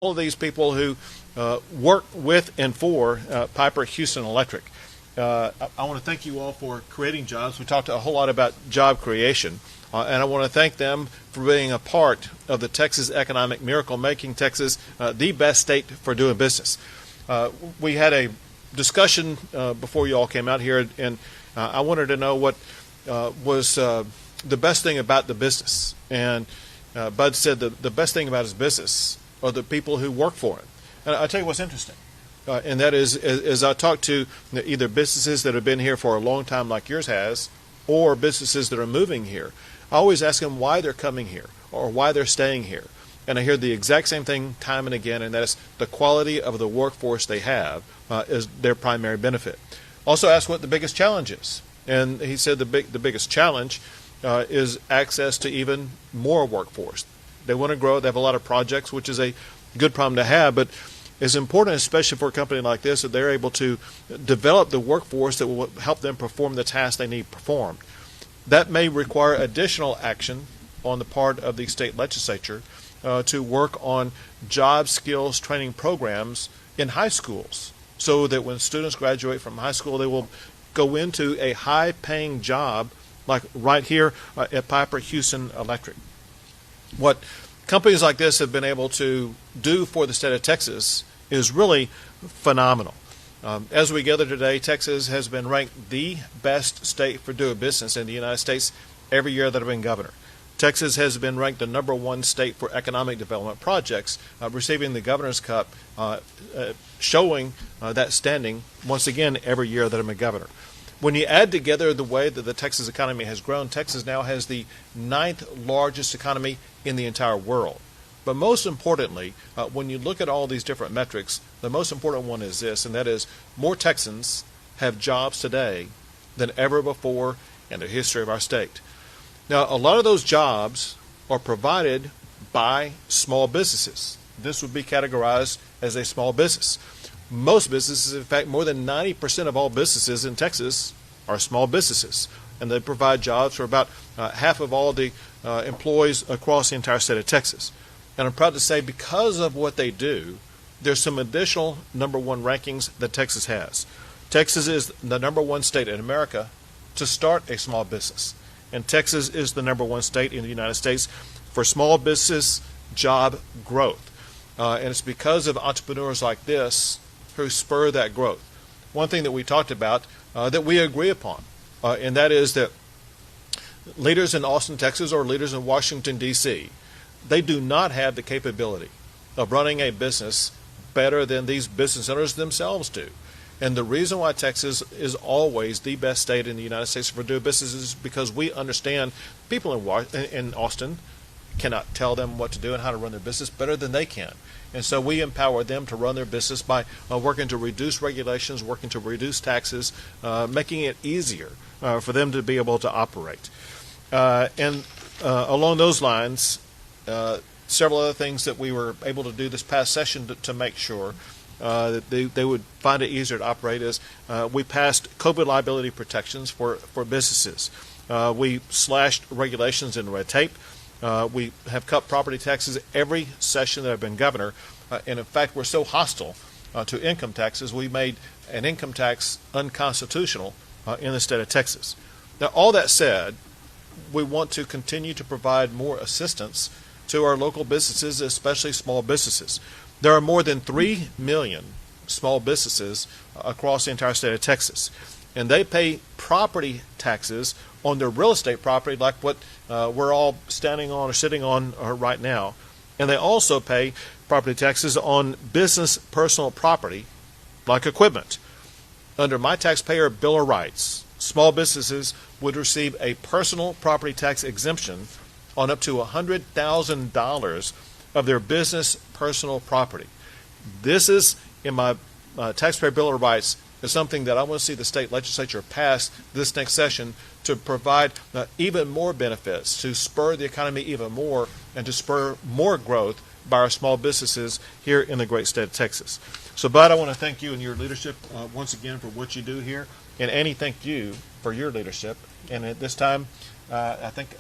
all of these people who work with and for Piper Houston Electric. I want to thank you all for creating jobs. We talked a whole lot about job creation, and I want to thank them for being a part of the Texas economic miracle, making Texas the best state for doing business. We had a discussion before you all came out here, and I wanted to know what was the best thing about the business. And Bud said the best thing about his business are the people who work for him. And I'll tell you what's interesting, and that is, as I talk to either businesses that have been here for a long time like yours has, or businesses that are moving here, I always ask them why they're coming here or why they're staying here. And I hear the exact same thing time and again, and that is the quality of the workforce they have is their primary benefit. Also ask what the biggest challenge is. And he said the biggest challenge is access to even more workforce. They want to grow. They have a lot of projects, which is a good problem to have, but it's important, especially for a company like this, that they're able to develop the workforce that will help them perform the tasks they need performed. That may require additional action on the part of the state legislature to work on job skills training programs in high schools, so that when students graduate from high school, they will go into a high-paying job like right here at Piper Houston Electric. What companies like this have been able to do for the state of Texas is really phenomenal. As we gather today, Texas has been ranked the best state for doing business in the United States every year that I've been governor. Texas has been ranked the #1 state for economic development projects, receiving the Governor's Cup, showing that standing once again every year that I'm a governor. When you add together the way that the Texas economy has grown, Texas now has the 9th largest economy in the entire world. But most importantly, when you look at all these different metrics, the most important one is this, and that is more Texans have jobs today than ever before in the history of our state. Now, a lot of those jobs are provided by small businesses. This would be categorized as a small business. Most businesses, in fact, more than 90% of all businesses in Texas are small businesses, and they provide jobs for about half of all the employees across the entire state of Texas. And I'm proud to say, because of what they do, there's some additional #1 rankings that Texas has. Texas is the #1 state in America to start a small business, and Texas is the #1 state in the United States for small business job growth. And it's because of entrepreneurs like this who spur that growth. One thing that we talked about that we agree upon, and that is that leaders in Austin, Texas, or leaders in Washington, D.C., they do not have the capability of running a business better than these business owners themselves do. And the reason why Texas is always the best state in the United States for doing business is because we understand people in Austin cannot tell them what to do and how to run their business better than they can. And so we empower them to run their business by working to reduce regulations, working to reduce taxes, making it easier for them to be able to operate. And along those lines, several other things that we were able to do this past session to make sure that they would find it easier to operate is we passed COVID liability protections for businesses. We slashed regulations and red tape. We have cut property taxes every session that I've been governor, and in fact we're so hostile to income taxes, we made an income tax unconstitutional in the state of Texas. Now, all that said, we want to continue to provide more assistance to our local businesses, especially small businesses. There are more than 3 million small businesses across the entire state of Texas, and they pay property taxes on their real estate property like what we're all standing on or sitting on right now. And they also pay property taxes on business personal property like equipment. Under my taxpayer Bill of Rights, small businesses would receive a personal property tax exemption on up to $100,000 of their business personal property. This is, in my taxpayer Bill of Rights, is something that I want to see the state legislature pass this next session to provide even more benefits, to spur the economy even more, and to spur more growth by our small businesses here in the great state of Texas. So, Bud, I want to thank you and your leadership once again for what you do here, and Annie, thank you for your leadership. And at this time, I think